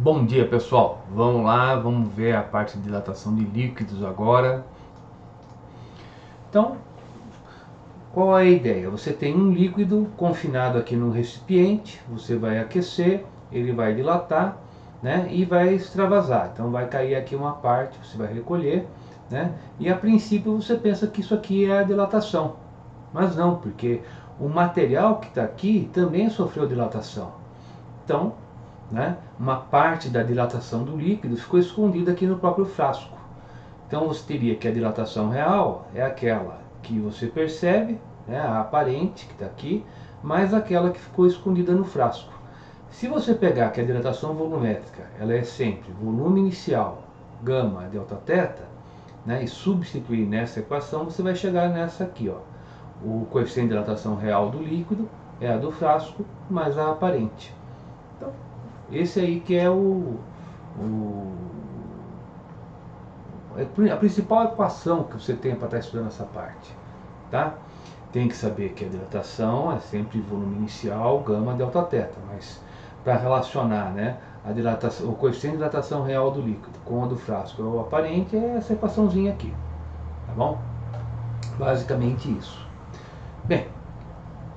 Bom dia, pessoal. Vamos lá, vamos ver a parte de dilatação de líquidos agora. Então, qual é a ideia? Você tem um líquido confinado aqui no recipiente, você vai aquecer, ele vai dilatar, né, e vai extravasar. Então vai cair aqui uma parte, você vai recolher, né, e a princípio você pensa que isso aqui é a dilatação. Mas não, porque o material que está aqui também sofreu dilatação. Então, né, uma parte da dilatação do líquido ficou escondida aqui no próprio frasco. Então você teria que a dilatação real é aquela que você percebe, né, a aparente que está aqui, mais aquela que ficou escondida no frasco. Se você pegar que a dilatação volumétrica ela é sempre volume inicial, gama, delta teta, né, e substituir nessa equação, você vai chegar nessa aqui, ó. O coeficiente de dilatação real do líquido é a do frasco mais a aparente. Então, esse aí que é a principal equação que você tem para estar estudando essa parte, tá? Tem que saber que a dilatação é sempre volume inicial, gama, delta teta, mas para relacionar, né, a dilatação, o coeficiente de dilatação real do líquido com a do frasco ou aparente é essa equaçãozinha aqui, tá bom? Basicamente isso. Bem,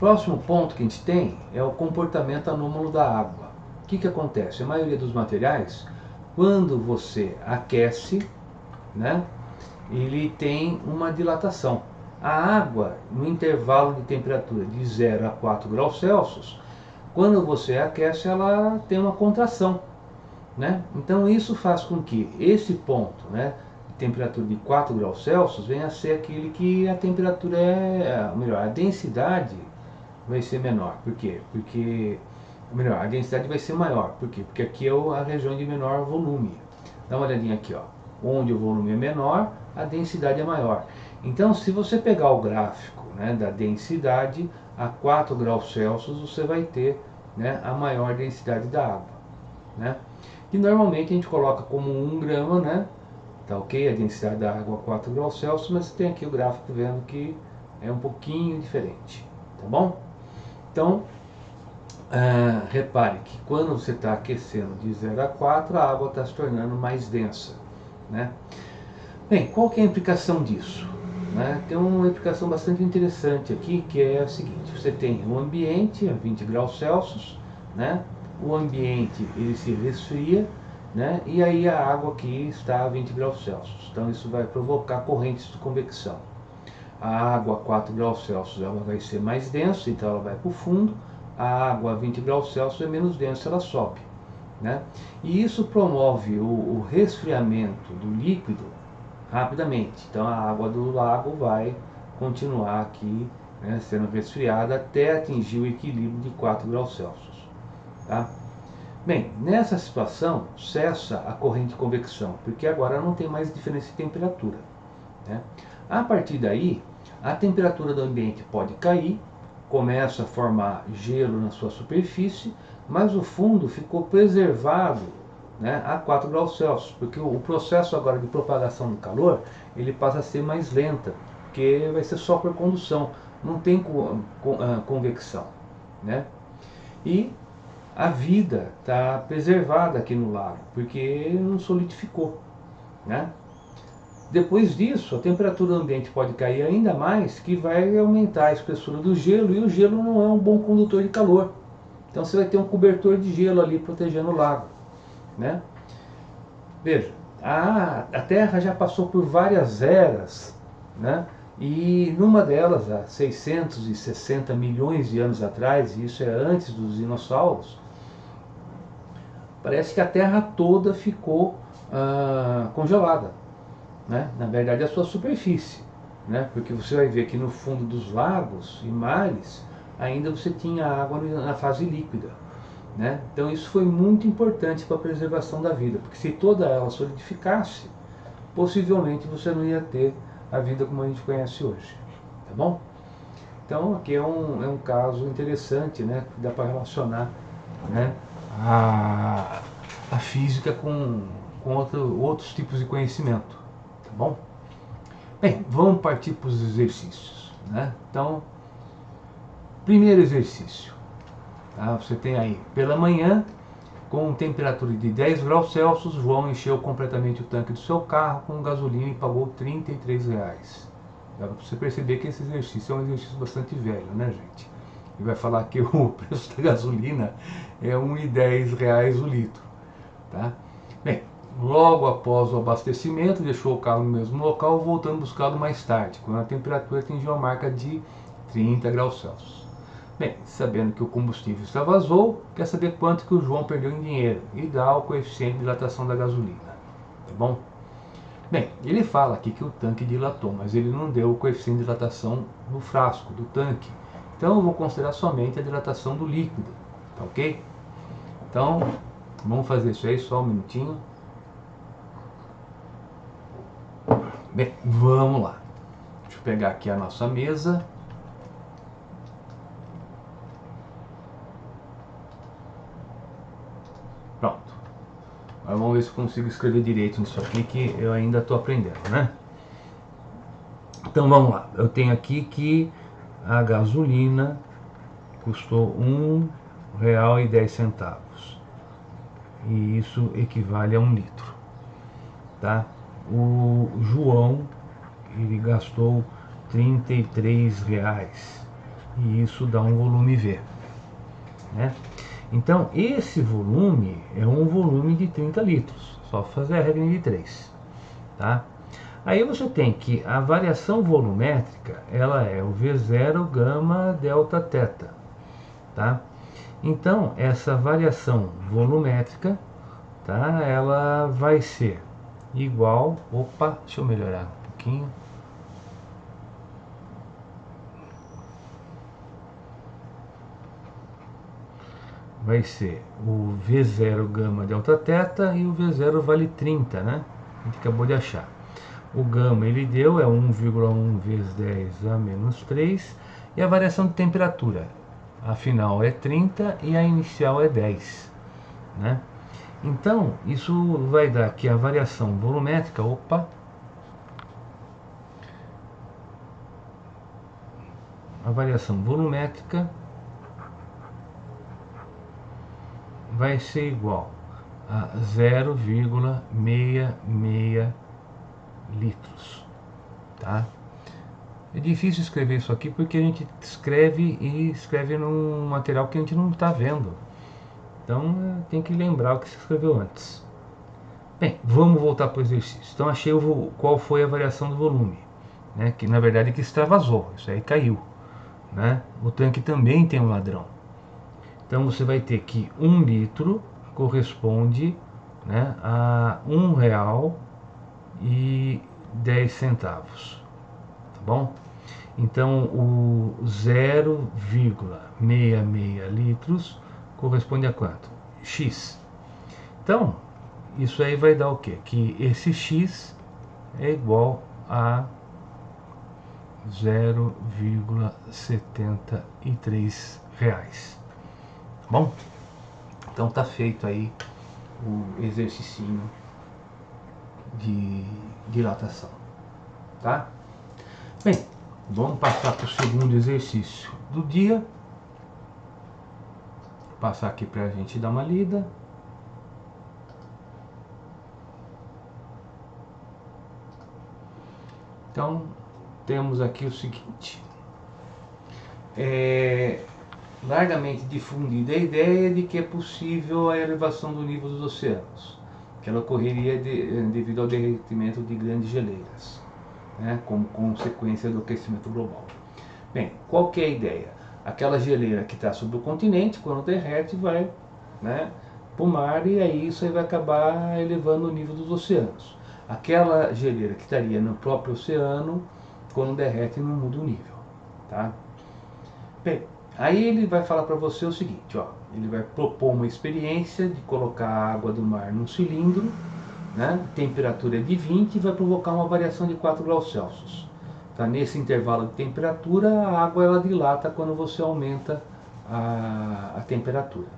próximo ponto que a gente tem é o comportamento anômalo da água. O que acontece? A maioria dos materiais, quando você aquece, né, ele tem uma dilatação. A água, no intervalo de temperatura de 0 a 4 graus Celsius, quando você aquece, ela tem uma contração, né? Então isso faz com que esse ponto, né, de temperatura de 4 graus Celsius venha a ser aquele que a temperatura melhor, a densidade vai ser menor. Por quê? Porque, melhor, a densidade vai ser maior. Por quê? Porque aqui é a região de menor volume. Dá uma olhadinha aqui, ó. Onde o volume é menor, a densidade é maior. Então, se você pegar o gráfico, né, da densidade, a 4 graus Celsius você vai ter, né, a maior densidade da água, né? E normalmente a gente coloca como 1 grama, né? Tá ok? A densidade da água a 4 graus Celsius, mas você tem aqui o gráfico vendo que é um pouquinho diferente, tá bom? Então, repare que quando você está aquecendo de 0 a 4, a água está se tornando mais densa, né? Bem, qual que é a implicação disso? Né? Tem uma implicação bastante interessante aqui, que é a seguinte: você tem o ambiente a 20 graus Celsius, né? O ambiente ele se resfria, né? E aí a água aqui está a 20 graus Celsius. Então isso vai provocar correntes de convecção. A água a 4 graus Celsius ela vai ser mais densa, então ela vai para o fundo. A água a 20 graus Celsius é menos densa, ela sobe, né? E isso promove o resfriamento do líquido rapidamente. Então a água do lago vai continuar aqui, né, sendo resfriada até atingir o equilíbrio de 4 graus Celsius. Tá? Bem, nessa situação cessa a corrente de convecção, porque agora não tem mais diferença de temperatura, né? A partir daí, a temperatura do ambiente pode cair, começa a formar gelo na sua superfície, mas o fundo ficou preservado, né, a 4 graus Celsius, porque o processo agora de propagação do calor ele passa a ser mais lenta, porque vai ser só por condução, não tem convecção, né? E a vida está preservada aqui no lago, porque não solidificou, né? Depois disso, a temperatura do ambiente pode cair ainda mais, que vai aumentar a espessura do gelo, e o gelo não é um bom condutor de calor. Então você vai ter um cobertor de gelo ali protegendo o lago, né? Veja, a Terra já passou por várias eras, né? E numa delas, há 660 milhões de anos atrás, e isso é antes dos dinossauros, parece que a Terra toda ficou congelada, né? Na verdade, a sua superfície, né? Porque você vai ver que no fundo dos lagos e mares ainda você tinha água na fase líquida, né? Então isso foi muito importante para a preservação da vida, porque se toda ela solidificasse, possivelmente você não ia ter a vida como a gente conhece hoje, tá bom? Então aqui é um caso interessante, né? Que dá para relacionar, né, a física com outros tipos de conhecimento, tá bom? Bem, vamos partir para os exercícios, né? Então, primeiro exercício, tá? Você tem aí, pela manhã, Com temperatura de 10 graus Celsius, João encheu completamente o tanque do seu carro com gasolina e pagou R$ 33. Dá para você perceber que esse exercício é um exercício bastante velho, né, gente? E vai falar que o preço da gasolina é R$ 1,10 o litro, tá? Bem, logo após o abastecimento, deixou o carro no mesmo local, voltando buscá-lo mais tarde, quando a temperatura atingiu a marca de 30 graus Celsius. Bem, sabendo que o combustível está vazou, quer saber quanto que o João perdeu em dinheiro e dá o coeficiente de dilatação da gasolina, tá bom? Bem, ele fala aqui que o tanque dilatou, mas ele não deu o coeficiente de dilatação do frasco, do tanque. Então eu vou considerar somente a dilatação do líquido, tá ok? Então, vamos fazer isso aí, só um minutinho. Bem, vamos lá. Deixa eu pegar aqui a nossa mesa. Pronto. Agora vamos ver se eu consigo escrever direito nisso aqui, que eu ainda estou aprendendo, né? Então vamos lá. Eu tenho aqui que a gasolina custou R$1,10. E isso equivale a 1 litro. Tá? O João, ele gastou R$33. E isso dá um volume V. Né? Então, esse volume é um volume de 30 litros. Só fazer a regra de 3. Tá? Aí você tem que a variação volumétrica, ela é o V0 gama delta teta. Tá? Então, essa variação volumétrica, tá? Ela vai ser igual... Opa, deixa eu melhorar um pouquinho. Vai ser o V0 gama delta teta e o V0 vale 30, né? A gente acabou de achar. O gama ele deu é 1,1 vezes 10 a menos 3. E a variação de temperatura, a final é 30 e a inicial é 10. Né? Então, isso vai dar que a variação volumétrica... Opa! A variação volumétrica vai ser igual a 0,66 litros, tá? É difícil escrever isso aqui porque a gente escreve num material que a gente não está vendo. Então tem que lembrar o que se escreveu antes. Bem, vamos voltar para o exercício. Então achei qual foi a variação do volume, né? Que na verdade que extravasou, isso aí caiu, né? O tanque também tem um ladrão. Então você vai ter que 1 litro corresponde, né, a R$1,10, tá bom? Então o 0,66 litros corresponde a quanto? X. Então isso aí vai dar o quê? Que esse X é igual a 0,73 reais. Bom, então tá feito aí o exercício de dilatação, tá? Bem, vamos passar para o segundo exercício do dia. Vou passar aqui para a gente dar uma lida. Então, temos aqui o seguinte. Largamente difundida a ideia de que é possível a elevação do nível dos oceanos, que ela ocorreria devido ao derretimento de grandes geleiras, né, como consequência do aquecimento global. Bem, qual que é a ideia? Aquela geleira que está sobre o continente, quando derrete, vai, né, para o mar e aí isso aí vai acabar elevando o nível dos oceanos. Aquela geleira que estaria no próprio oceano, quando derrete, não muda o nível. Tá? Bem, aí ele vai falar para você o seguinte, ó, ele vai propor uma experiência de colocar a água do mar num cilindro, né, temperatura de 20 e vai provocar uma variação de 4 graus Celsius. Tá? Nesse intervalo de temperatura, a água ela dilata quando você aumenta a temperatura.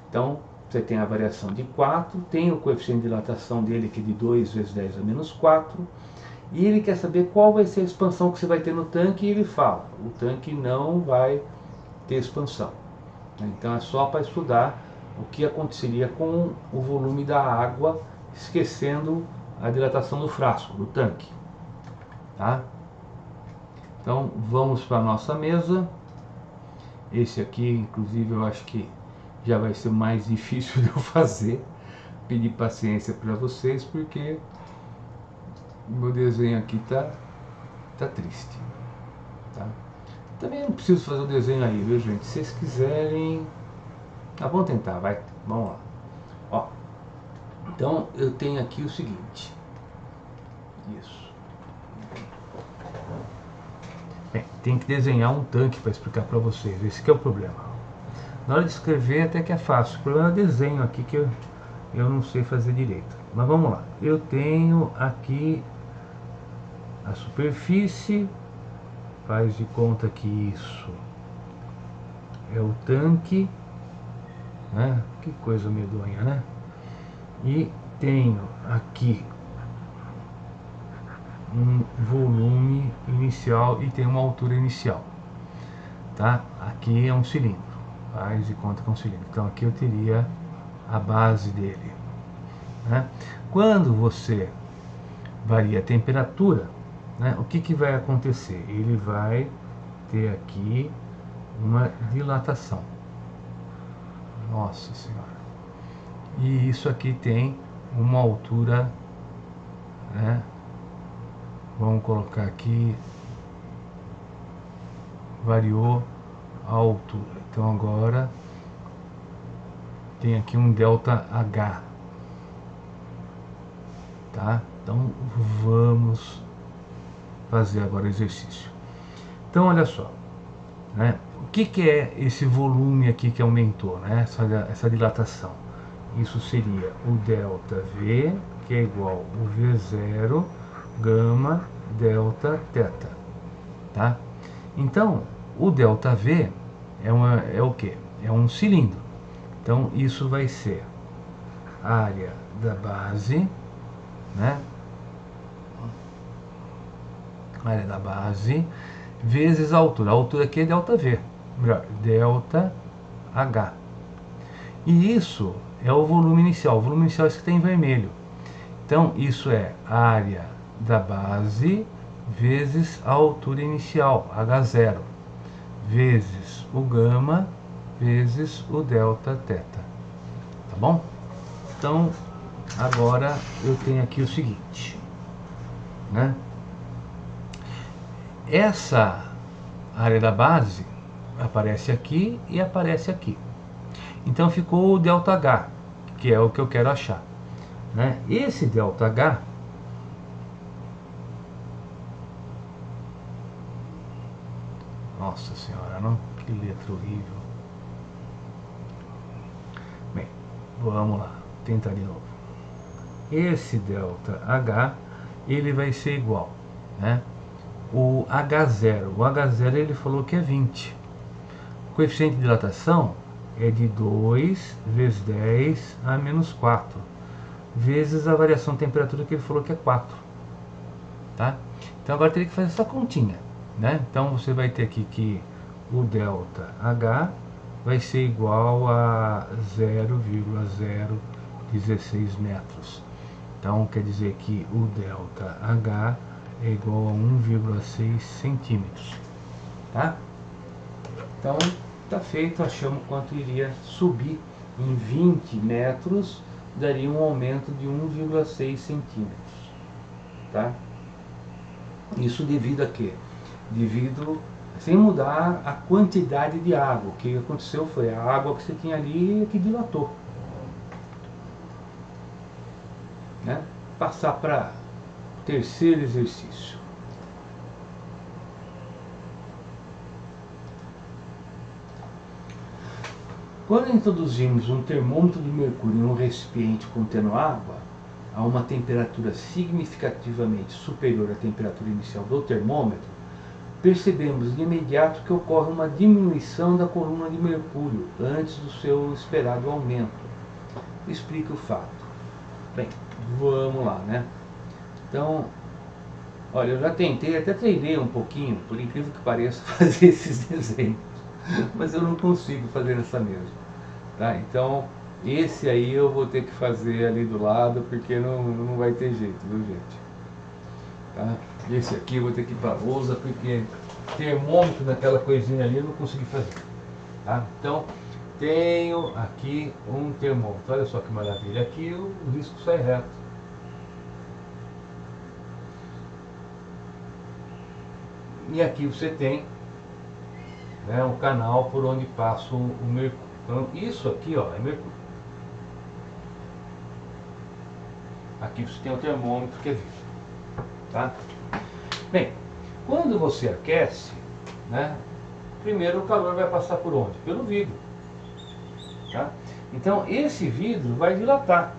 Então, você tem a variação de 4, tem o coeficiente de dilatação dele que é de 2 vezes 10 a menos 4, e ele quer saber qual vai ser a expansão que você vai ter no tanque, e ele fala, o tanque não vai ter expansão. Então é só para estudar o que aconteceria com o volume da água, esquecendo a dilatação do frasco, do tanque. Tá? Então vamos para a nossa mesa. Esse aqui, inclusive, eu acho que já vai ser mais difícil de eu fazer. Pedir paciência para vocês, porque o meu desenho aqui tá triste. Tá? Também não preciso fazer o desenho aí, viu, gente? Se vocês quiserem... Ah, vamos tentar, vai. Vamos lá. Ó, então eu tenho aqui o seguinte. Isso. Bem, tem que desenhar um tanque para explicar para vocês. Esse que é o problema. Na hora de escrever até que é fácil. O problema é o desenho aqui que eu não sei fazer direito. Mas vamos lá. Eu tenho aqui a superfície. Faz de conta que isso é o tanque, né? Que coisa medonha, né? E tenho aqui um volume inicial e tem uma altura inicial, tá? Aqui é um cilindro, faz de conta que é um cilindro. Então aqui eu teria a base dele, né? Quando você varia a temperatura, né, o que vai acontecer? Ele vai ter aqui uma dilatação. Nossa Senhora. E isso aqui tem uma altura, né? Vamos colocar aqui, variou a altura. Então agora tem aqui um delta H, tá? Então vamos fazer agora o exercício. Então olha só, né? O que é esse volume aqui que aumentou, né? Essa dilatação. Isso seria o delta V, que é igual ao V0 gama delta θ, tá? Então o delta V é o que? É um cilindro. Então isso vai ser a área da base, né? Área da base vezes a altura. A altura aqui é delta V, melhor, delta H. E isso é o volume inicial. O volume inicial é esse que tem em vermelho. Então isso é a área da base vezes a altura inicial, H0, vezes o gama vezes o delta θ. Tá bom? Então agora eu tenho aqui o seguinte, né? Essa área da base aparece aqui e aparece aqui. Então ficou o delta H, que é o que eu quero achar, né? Esse delta H nossa senhora, não? Que letra horrível. Bem, vamos lá, tentar de novo. Esse delta H, ele vai ser igual, né? O H0 ele falou que é 20. O coeficiente de dilatação é de 2 vezes 10 a menos 4, vezes a variação de temperatura que ele falou que é 4. Tá? Então agora teria que fazer essa continha, né? Então você vai ter aqui que o delta H vai ser igual a 0,016 metros. Então quer dizer que o delta H é igual a 1,6 centímetros, tá? Então tá feito, achamos quanto iria subir em 20 metros, daria um aumento de 1,6 centímetros, tá? Isso devido a quê? Devido, sem mudar a quantidade de água. O que aconteceu foi a água que você tinha ali que dilatou, né? Passar para terceiro exercício. Quando introduzimos um termômetro de mercúrio em um recipiente contendo água a uma temperatura significativamente superior à temperatura inicial do termômetro, percebemos de imediato que ocorre uma diminuição da coluna de mercúrio antes do seu esperado aumento. Explica o fato. Bem, vamos lá, né? Então, olha, eu já tentei, até treinei um pouquinho, por incrível que pareça, fazer esses desenhos, mas eu não consigo fazer nessa mesa, tá? Então, Esse aí eu vou ter que fazer ali do lado, porque não vai ter jeito, viu, gente? Tá? Esse aqui eu vou ter que ir para a lousa, porque termômetro naquela coisinha ali eu não consegui fazer. Tá? Então, tenho aqui um termômetro. Olha só que maravilha. Aqui o risco sai reto. E aqui você tem, né, um canal por onde passa o mercúrio. Então, isso aqui, ó, é mercúrio. Aqui você tem o termômetro que é vidro. Tá? Bem, quando você aquece, né, primeiro o calor vai passar por onde? Pelo vidro. Tá? Então esse vidro vai dilatar.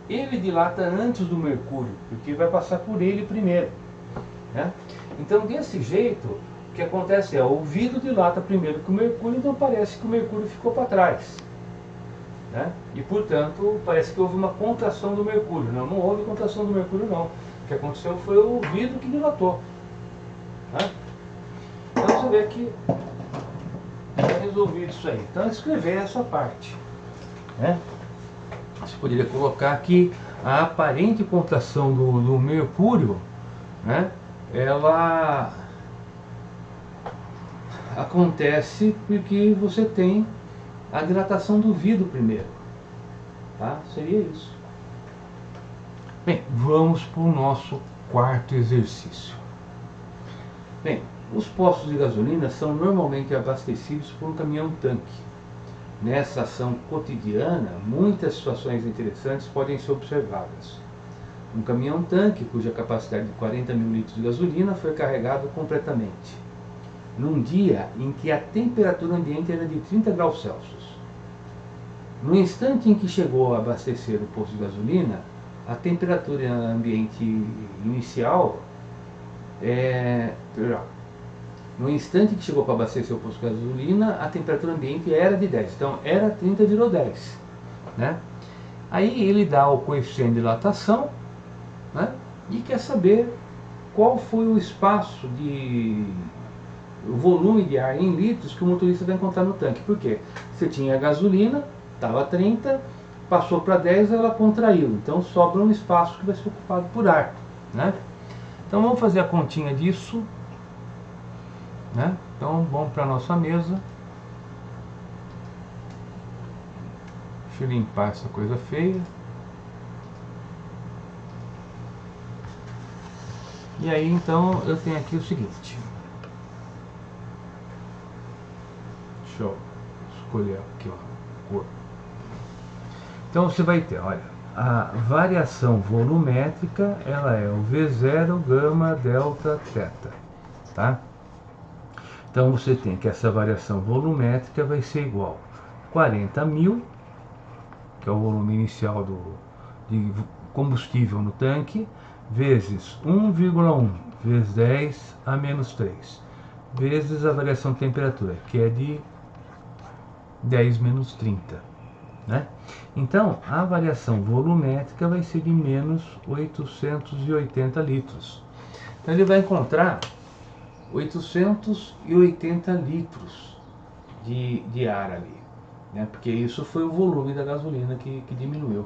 Ele dilata antes do mercúrio, porque vai passar por ele primeiro. Né? Então desse jeito, o que acontece é, o vidro dilata primeiro que o mercúrio, então parece que o mercúrio ficou para trás. Né? E portanto, parece que houve uma contração do mercúrio. Não, não houve contração do mercúrio não. O que aconteceu foi o vidro que dilatou. Tá? Então você vê que é resolvido isso aí. Então escrever essa parte. Né? Você poderia colocar aqui a aparente contração do mercúrio, né? Ela acontece porque você tem a dilatação do vidro primeiro. Tá? Seria isso. Bem, vamos para o nosso quarto exercício. Bem, os postos de gasolina são normalmente abastecidos por um caminhão-tanque. Nessa ação cotidiana, muitas situações interessantes podem ser observadas. Um caminhão-tanque, cuja capacidade de 40 mil litros de gasolina, foi carregado completamente, num dia em que a temperatura ambiente era de 30 graus Celsius. No instante em que chegou a abastecer o posto de gasolina, a temperatura ambiente inicial no instante que chegou para abastecer o posto de gasolina, a temperatura ambiente era de 10. Então era 30, virou 10. Né? Aí ele dá o coeficiente de dilatação, né? E quer saber qual foi o espaço o volume de ar em litros que o motorista vai encontrar no tanque. Por quê? Você tinha a gasolina, estava 30, passou para 10, ela contraiu. Então sobra um espaço que vai ser ocupado por ar. Né? Então vamos fazer a continha disso. Né? Então vamos para a nossa mesa. Deixa eu limpar essa coisa feia. E aí então eu tenho aqui o seguinte. Deixa eu escolher aqui a cor. Então você vai ter, olha, a variação volumétrica, ela é o V0, gama, delta, teta. Tá? Então você tem que essa variação volumétrica vai ser igual a 40 mil, que é o volume inicial de combustível no tanque, vezes 1,1, vezes 10 a menos 3, vezes a variação de temperatura, que é de 10 menos 30. Né? Então a variação volumétrica vai ser de menos 880 litros. Então ele vai encontrar 880 litros de ar ali, né? Porque isso foi o volume da gasolina que diminuiu.